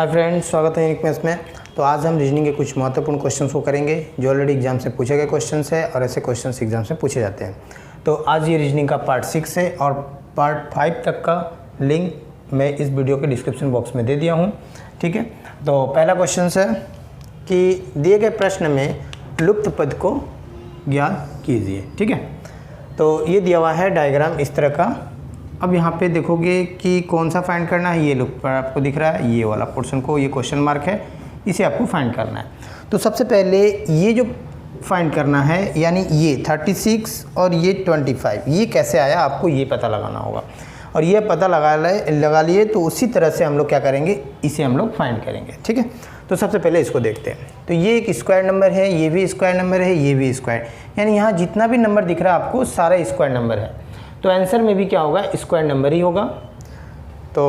Hi friends, स्वागत है unique maths में। तो आज हम रीजनिंग के कुछ महत्वपूर्ण क्वेश्चंस को करेंगे जो ऑलरेडी एग्जाम से पूछे गए क्वेश्चंस है और ऐसे क्वेश्चंस एग्जाम से पूछे जाते हैं। तो आज ये रीजनिंग का पार्ट 6 है और पार्ट 5 तक का लिंक मैं इस वीडियो के डिस्क्रिप्शन बॉक्स में दे दिया हूँ। ठीक है, तो पहला क्वेश्चन है कि दिए गए प्रश्न में लुप्त पद को ज्ञात कीजिए। ठीक है, तो ये दिया हुआ है डायग्राम इस तरह का। अब यहाँ पे देखोगे कि कौन सा फाइंड करना है। ये लुक पर आपको दिख रहा है, ये वाला पोर्शन को, ये क्वेश्चन मार्क है, इसे आपको फाइंड करना है। तो सबसे पहले ये जो फाइंड करना है, यानी ये 36 और ये 25, ये कैसे आया आपको ये पता लगाना होगा। और ये पता लगा लिए तो उसी तरह से हम लोग क्या करेंगे, इसे हम लोग फाइंड करेंगे। ठीक है, तो सबसे पहले इसको देखते हैं। तो ये एक स्क्वायर नंबर है, ये भी स्क्वायर नंबर है, ये भी स्क्वायर, यानी यहाँ जितना भी नंबर दिख रहा है आपको सारा स्क्वायर नंबर है। तो आंसर में भी क्या होगा, स्क्वायर नंबर ही होगा। तो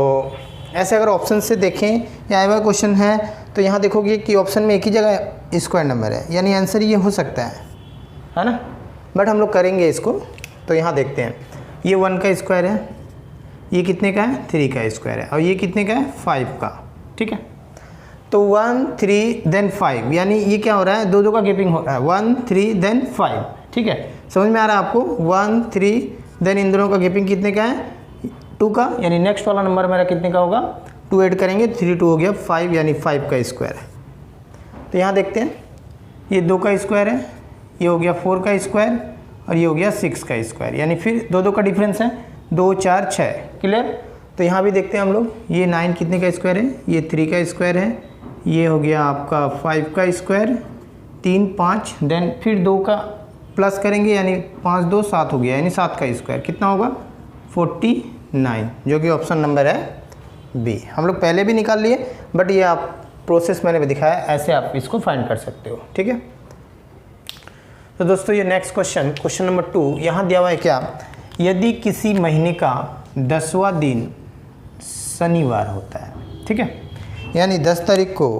ऐसे अगर ऑप्शन से देखें, या आया हुआ क्वेश्चन है तो यहाँ देखोगे कि ऑप्शन में एक ही जगह स्क्वायर नंबर है, यानी आंसर ये हो सकता है ना। बट हम लोग करेंगे इसको। तो यहाँ देखते हैं, ये 1 का स्क्वायर है, ये कितने का है, 3 का स्क्वायर है, और ये कितने का है, 5 का। ठीक है, तो 1 3 देन 5, यानी ये क्या हो रहा है, दो का गैपिंग हो रहा है, 1 3 देन 5। ठीक है, समझ में आ रहा है आपको। 1 3 देन इन दोनों का गैपिंग कितने का है, 2 का, यानी नेक्स्ट वाला नंबर मेरा कितने का होगा, 2 ऐड करेंगे, 3 2 हो गया 5, यानी 5 का स्क्वायर है। तो यहाँ देखते हैं, ये 2 का स्क्वायर है, ये हो गया 4 का स्क्वायर, और ये हो गया 6 का स्क्वायर, यानी फिर 2 का डिफरेंस है, 2 4 6। क्लियर। तो यहाँ भी देखते हैं हम लोग, ये 9 कितने का स्क्वायर है, ये 3 का स्क्वायर है, ये हो गया आपका 5 का स्क्वायर, 3 5, देन फिर 2 का प्लस करेंगे, यानी 5 2 7 हो गया, यानी 7 का स्क्वायर कितना होगा, 49, जो कि ऑप्शन नंबर है बी। हम लोग पहले भी निकाल लिए, बट ये आप प्रोसेस मैंने भी दिखाया, ऐसे आप इसको फाइंड कर सकते हो। ठीक है, तो दोस्तों ये नेक्स्ट क्वेश्चन नंबर 2 यहाँ दिया हुआ है क्या, यदि किसी महीने का 10वां दिन शनिवार होता है। ठीक है, यानी 10 तारीख को,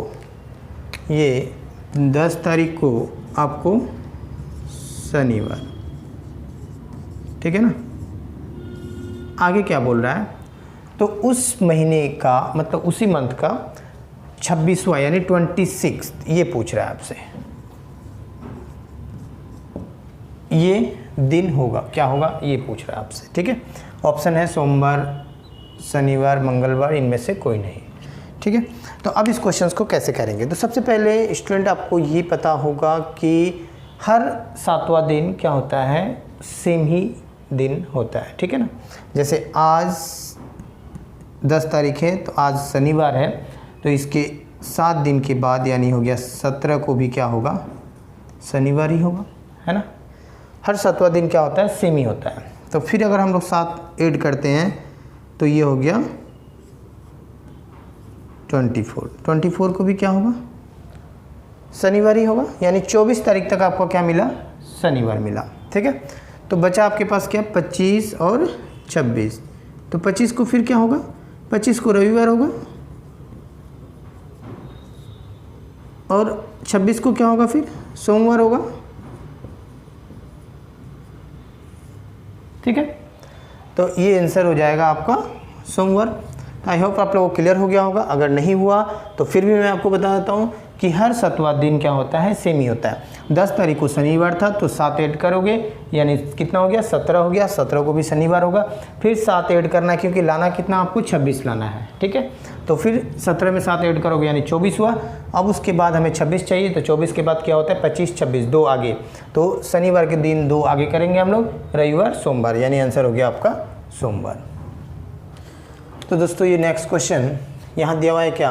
ये 10 तारीख को आपको शनिवार। ठीक है ना। आगे क्या बोल रहा है, तो उस महीने का मतलब उसी मंथ का 26वां यानी 26, ये पूछ रहा है आपसे, ये दिन होगा, क्या होगा ये पूछ रहा है आपसे। ठीक है, ऑप्शन है सोमवार, शनिवार, मंगलवार, इनमें से कोई नहीं। ठीक है, तो अब इस क्वेश्चंस को कैसे करेंगे। तो सबसे पहले स्टूडेंट आपको ये पता होगा कि हर 7वां दिन क्या होता है, सेम ही दिन होता है। ठीक है ना। जैसे आज 10 तारीख है, तो आज शनिवार है, तो इसके 7 दिन के बाद यानी हो गया 17 को भी क्या होगा, शनिवार ही होगा, है ना। हर 7वां दिन क्या होता है, सेम ही होता है। तो फिर अगर हम लोग 7 ऐड करते हैं तो ये हो गया 24 को भी क्या होगा, शनिवार ही होगा, यानी 24 तारीख तक आपको क्या मिला, शनिवार मिला। ठीक है, तो बचा आपके पास क्या, 25 और 26। तो 25 को फिर क्या होगा, 25 को रविवार होगा, और 26 को क्या होगा, फिर सोमवार होगा। ठीक है, तो ये आंसर हो जाएगा आपका सोमवार। आई होप आप लोगों को क्लियर हो गया होगा। अगर नहीं हुआ तो फिर भी मैं आपको बता देता हूँ कि हर 7वां दिन क्या होता है, सेम ही होता है। 10 तारीख को शनिवार था, तो 7 ऐड करोगे, यानी कितना हो गया, 17 हो गया, 17 को भी शनिवार होगा, फिर 7 ऐड करना है, क्योंकि लाना कितना आपको 26 लाना है। ठीक है, तो फिर 17 में 7 ऐड करोगे, यानी 24 हुआ। अब उसके बाद हमें 26 चाहिए, तो 24 के बाद क्या होता है, 25 26 2 आगे, तो शनिवार के दिन 2 आगे करेंगे हम लोग, रविवार सोमवार, यानी आंसर हो गया आपका सोमवार। तो दोस्तों ये नेक्स्ट क्वेश्चन यहाँ दिया हुआ है क्या,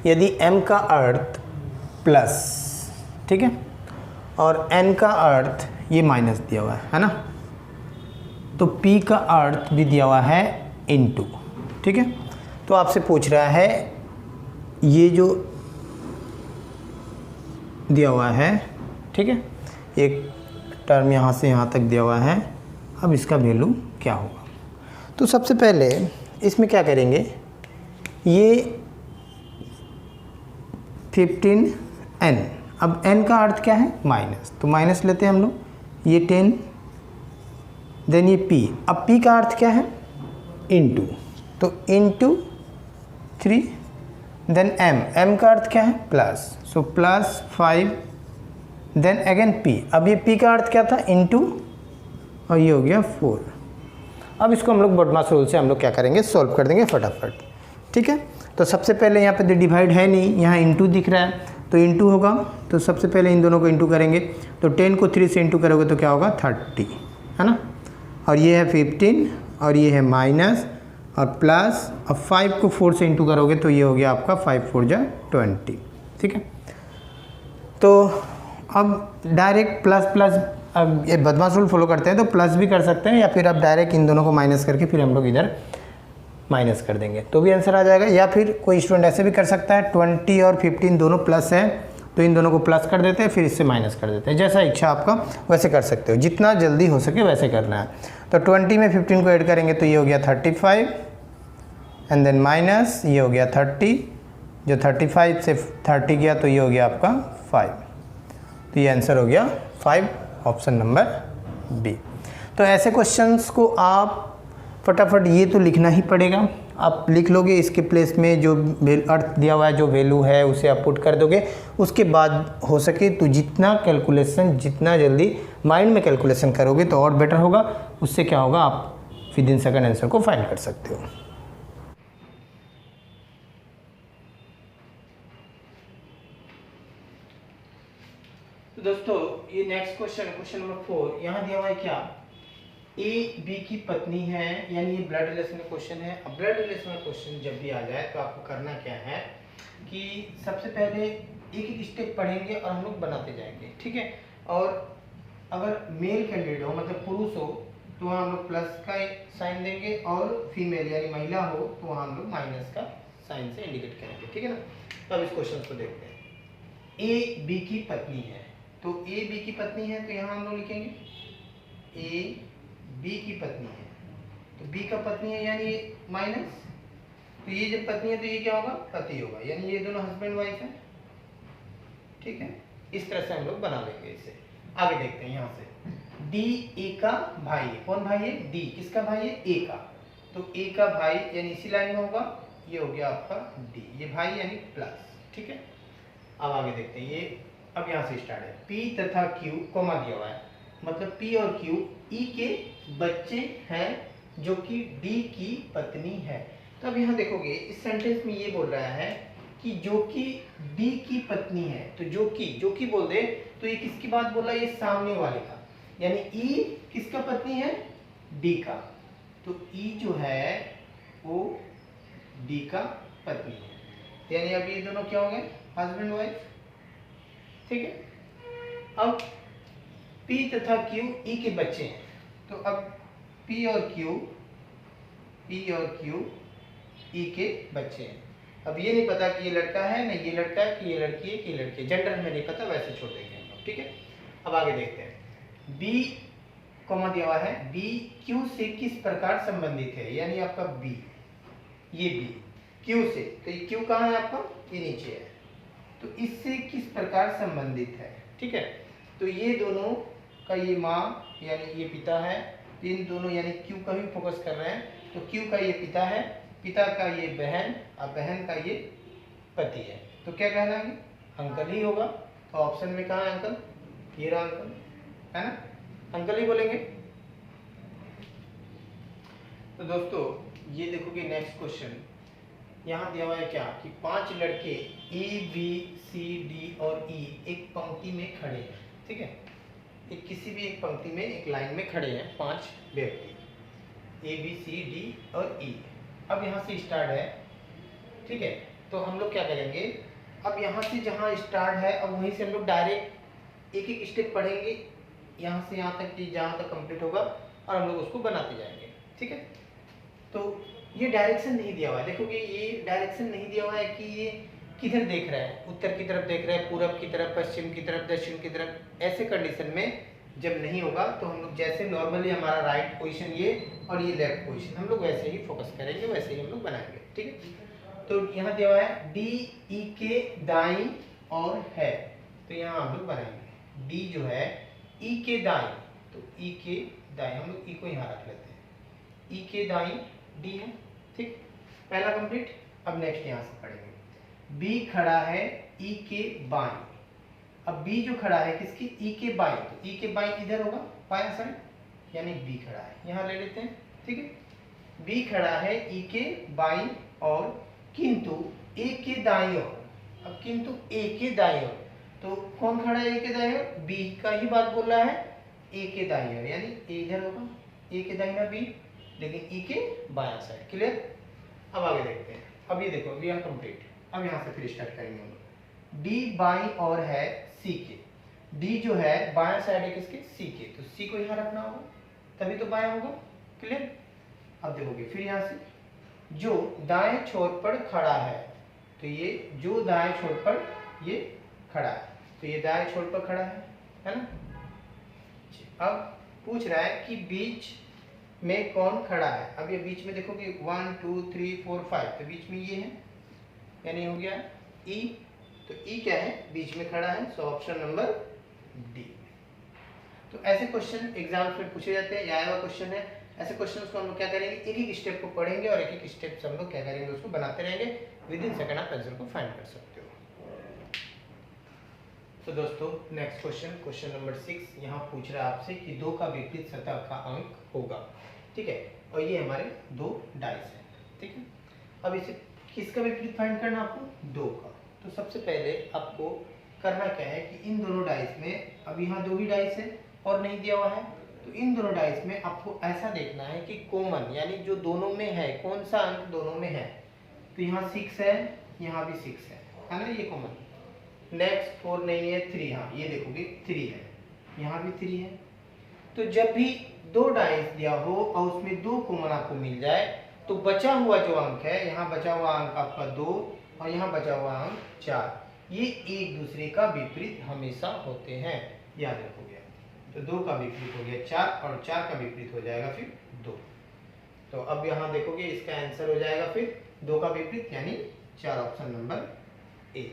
यदि m का अर्थ प्लस, ठीक है, और n का अर्थ ये माइनस दिया हुआ है ना, तो p का अर्थ भी दिया हुआ है इनटू। ठीक है, तो आपसे पूछ रहा है ये जो दिया हुआ है, ठीक है, एक टर्म यहाँ से यहाँ तक दिया हुआ है, अब इसका वैल्यू क्या होगा। तो सबसे पहले इसमें क्या करेंगे, ये 15n, अब n का अर्थ क्या है, माइनस, तो माइनस लेते हैं हम लोग, ये 10, देन ये p, अब p का अर्थ क्या है, इनटू, तो इनटू 3 देन m का अर्थ क्या है plus, so plus 5, then again p, अब ये p का अर्थ क्या था इनटू, और ये हो गया 4। अब इसको हम लोग बॉडमास रूल से हम लोग क्या करेंगे, सोल्व कर देंगे फटाफट, ठीक है। तो सबसे पहले यहाँ पे तो डिवाइड है नहीं, यहाँ इंटू दिख रहा है तो इंटू होगा, तो सबसे पहले इन दोनों को इंटू करेंगे, तो 10 को 3 से इंटू करोगे तो क्या होगा 30, है ना, और ये है 15 और ये है माइनस और प्लस, अब 5 को 4 से इंटू करोगे तो ये हो गया आपका 5 4 जा 20, ठीक है। तो अब डायरेक्ट प्लस प्लस, अब ये बदमाश रूल फॉलो करते हैं तो प्लस भी कर सकते हैं, या फिर अब डायरेक्ट इन दोनों को माइनस करके फिर हम लोग इधर माइनस कर देंगे तो भी आंसर आ जाएगा। या फिर कोई स्टूडेंट ऐसे भी कर सकता है, 20 और 15 दोनों प्लस है तो इन दोनों को प्लस कर देते हैं फिर इससे माइनस कर देते हैं, जैसा इच्छा आपका वैसे कर सकते हो, जितना जल्दी हो सके वैसे करना है। तो 20 में 15 को ऐड करेंगे तो ये हो गया 35 एंड देन माइनस ये हो गया 30, जो 35 से 30 गया तो ये हो गया आपका 5, तो ये आंसर हो गया 5, ऑप्शन नंबर बी। तो ऐसे क्वेश्चंस को आप फटाफट ये तो लिखना ही पड़ेगा, आप लिख लोगे, इसके प्लेस में जो अर्थ दिया हुआ है जो वैल्यू है उसे आप पुट कर दोगे, उसके बाद हो सके तो जितना कैलकुलेशन, जितना जल्दी माइंड में कैलकुलेशन करोगे तो और बेटर होगा, उससे क्या होगा आप विद इन सेकंड आंसर को फाइंड कर सकते हो। तो दोस्तों ये नेक्स्ट क्वेश्चन नंबर 4, यहाँ दिया हुआ है क्या, ए बी की पत्नी है, यानी ये ब्लड रिलेशन का क्वेश्चन है। अब ब्लड रिलेशन का क्वेश्चन जब भी आ जाए तो आपको करना क्या है कि सबसे पहले एक एक स्टेप पढ़ेंगे और हम लोग बनाते जाएंगे, ठीक है। और अगर मेल कैंडिडेट हो मतलब पुरुष हो तो वहाँ हम लोग प्लस का साइन देंगे, और फीमेल यानी महिला हो तो वहाँ हम लोग माइनस का साइन से इंडिकेट करेंगे, ठीक है ना। तो अब इस क्वेश्चन को देखते हैं। ए बी की पत्नी है, तो ए बी की पत्नी है तो यहाँ हम लोग लिखेंगे ए बी की पत्नी है, तो बी का पत्नी है यानी माइनस, तो ये जब पत्नी है तो ये क्या होगा पति होगा, यानी ये दोनों हस्बैंड वाइफ है, ठीक है। इस तरह से हम लोग बना लेंगे इसे। आगे देखते हैं यहाँ से, डी ए का भाई है, कौन भाई है डी, किसका भाई है ए का, तो ए का भाई यानी इसी लाइन में होगा, ये हो गया आपका डी, ये भाई यानी प्लस, ठीक है। अब आगे देखते हैं, ये अब यहाँ से स्टार्ट है, पी तथा क्यू कोमा दिया हुआ है, मतलब पी और क्यू ई के बच्चे हैं जो कि डी की पत्नी है। तो अब यहाँ देखोगे इस सेंटेंस में ये बोल रहा है कि जो कि डी की पत्नी है, तो जो कि बोल दे तो ये किसकी बात बोल रहा है, ये सामने वाले का, यानी ई किसका पत्नी है डी का, तो ई जो है वो डी का पत्नी है, यानी अब ये दोनों क्या हो गए हस्बैंड वाइफ, ठीक है। अब P तथा Q E के बच्चे हैं, तो अब P और Q E के बच्चे हैं। अब ये नहीं पता कि ये लड़का है ना ये लड़का है कि ये लड़की है कि ये लड़की है, जेंडर हमें नहीं पता, वैसे छोड़ देंगे हम लोग, ठीक है। अब आगे देखते हैं, B कॉमा दिया हुआ है, B Q से किस प्रकार संबंधित है, यानी आपका B, ये B Q से, तो ये Q कहाँ है आपका, ये नीचे है, तो इससे किस प्रकार संबंधित है, ठीक है। तो ये दोनों का ये माँ यानी ये पिता है, इन दोनों यानी Q का भी फोकस कर रहे हैं, तो Q का ये पिता है, पिता का ये बहन और बहन का ये पति है, तो क्या कहना है अंकल ही होगा। तो ऑप्शन में कहाँ है अंकल, ये रहा अंकल, है ना, अंकल ही बोलेंगे। तो दोस्तों ये देखोगे नेक्स्ट क्वेश्चन, यहाँ दिया हुआ है क्या कि 5 लड़के ए बी सी डी और ई एक पंक्ति में खड़े हैं, ठीक है, एक किसी भी एक पंक्ति में एक लाइन में खड़े हैं 5 व्यक्ति ए बी सी डी और ई। अब यहाँ से स्टार्ट है, ठीक है, तो हम लोग क्या करेंगे, अब यहाँ से जहाँ स्टार्ट है अब वहीं से हम लोग डायरेक्ट एक एक स्टेप पढ़ेंगे, यहाँ से यहाँ तक कि जहाँ तक कंप्लीट होगा और हम लोग उसको बनाते जाएंगे, ठीक है। तो ये डायरेक्शन नहीं दिया हुआ है, देखोगे ये डायरेक्शन नहीं दिया हुआ है कि ये किधर देख रहा है, उत्तर की तरफ देख रहा है, पूरब की तरफ, पश्चिम की तरफ, दक्षिण की तरफ। ऐसे कंडीशन में जब नहीं होगा तो हम लोग जैसे नॉर्मली हमारा राइट पोजीशन ये और ये लेफ्ट पोजीशन, हम लोग वैसे ही फोकस करेंगे, वैसे ही हम लोग बनाएंगे, ठीक है। तो यहाँ दिया हुआ है डी ई के दाईं और है, तो यहाँ हम लोग बनाएंगे डी जो है ई के दाईं, तो ई के दाईं हम लोग ई को यहाँ रख लेते हैं, ई के दाईं डी है, ठीक, पहला कंप्लीट। अब नेक्स्ट यहाँ से पढ़ेंगे, बी खड़ा है ई के बाएं। अब बी जो खड़ा है किसकी, ई के बाएं, तो ई के बाएं इधर होगा बाएं साइड, यानी बी खड़ा है, यहाँ ले लेते हैं, ठीक है। बी खड़ा है ई के बाईं और किंतु ए के दाईं ओर। अब किंतु ए के दाईं ओर, तो कौन खड़ा है ए के दाईं ओर, बी का ही बात बोल रहा है, ए के दाईं ओर, यानी ए इधर होगा, ए के दाईं ओर बी, लेकिन ई के बायां साइड। क्लियर। अब आगे देखते हैं। अब ये देखो वी आर कंप्लीट। अब यहाँ से फिर स्टार्ट करेंगे हम लोग। डी बाईं ओर है सी के, डी जो है बायां साइड है किसके, सी के, तो सी को यहाँ रखना होगा तभी तो बायां होगा। क्लियर। अब देखोगे फिर यहाँ से जो दाएं छोर पर खड़ा है, तो ये जो दाएं छोर पर ये खड़ा है, तो ये दाएं छोर पर खड़ा है ना। अब पूछ रहा है कि बीच में कौन खड़ा है। अब ये बीच में देखोगे 1 2 3 4 5, तो बीच में ये है, यानी हो गया ई, तो ई क्या है, बीच में खड़ा है, सो ऑप्शन नंबर डी। तो ऐसे क्वेश्चन एग्जाम में पूछे जाते हैं, आया हुआ क्वेश्चन है। ऐसे क्वेश्चंस को हम लोग क्या करेंगे, एक एक स्टेप को पढ़ेंगे और एक एक स्टेप से हम लोग क्या करेंगे, उसको बनाते रहेंगे। विद इन सेकंड आप आंसर को फाइंड कर सकते हो। तो दोस्तों नेक्स्ट क्वेश्चन नंबर 6 यहाँ पूछ रहा है आपसे कि 2 का विपरीत सतह का अंक होगा, ठीक है, और ये हमारे 2 डाइस हैं, ठीक है। अब इसे किसका विपरीत फाइंड करना आपको, 2 का। तो सबसे पहले आपको करना क्या है कि इन दोनों डाइस में, अब यहाँ 2 ही डाइस है और नहीं दिया हुआ है, तो इन दोनों डाइस में आपको ऐसा देखना है कि कॉमन, यानी जो दोनों में है, कौन सा अंक दोनों में है। तो यहाँ 6 है, यहाँ भी 6 है ना, ये कॉमन। नेक्स्ट 4 नहीं है, 3, हाँ ये देखोगे 3 है, यहाँ भी 3 है। तो जब भी 2 डाइस दिया हो और उसमें 2 कॉमन आपको मिल जाए, तो बचा हुआ जो अंक है, यहाँ बचा हुआ अंक आपका 2 और यहाँ बचा हुआ अंक 4, ये एक दूसरे का विपरीत हमेशा होते हैं, याद रखोगे। तो 2 का विपरीत हो गया 4 और 4 का विपरीत हो जाएगा फिर 2। तो अब यहाँ देखोगे इसका आंसर हो जाएगा फिर 2 का विपरीत यानी 4, ऑप्शन नंबर ए।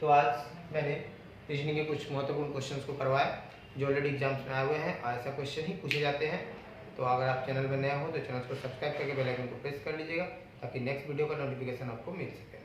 तो आज मैंने रीजनिंग के कुछ महत्वपूर्ण क्वेश्चंस को करवाया जो ऑलरेडी एग्जाम्स में आए हुए हैं, ऐसा क्वेश्चन ही पूछे जाते हैं। तो अगर आप चैनल में नया हो तो चैनल को सब्सक्राइब करके बेल आइकन को प्रेस कर लीजिएगा ताकि नेक्स्ट वीडियो का नोटिफिकेशन आपको मिल सके।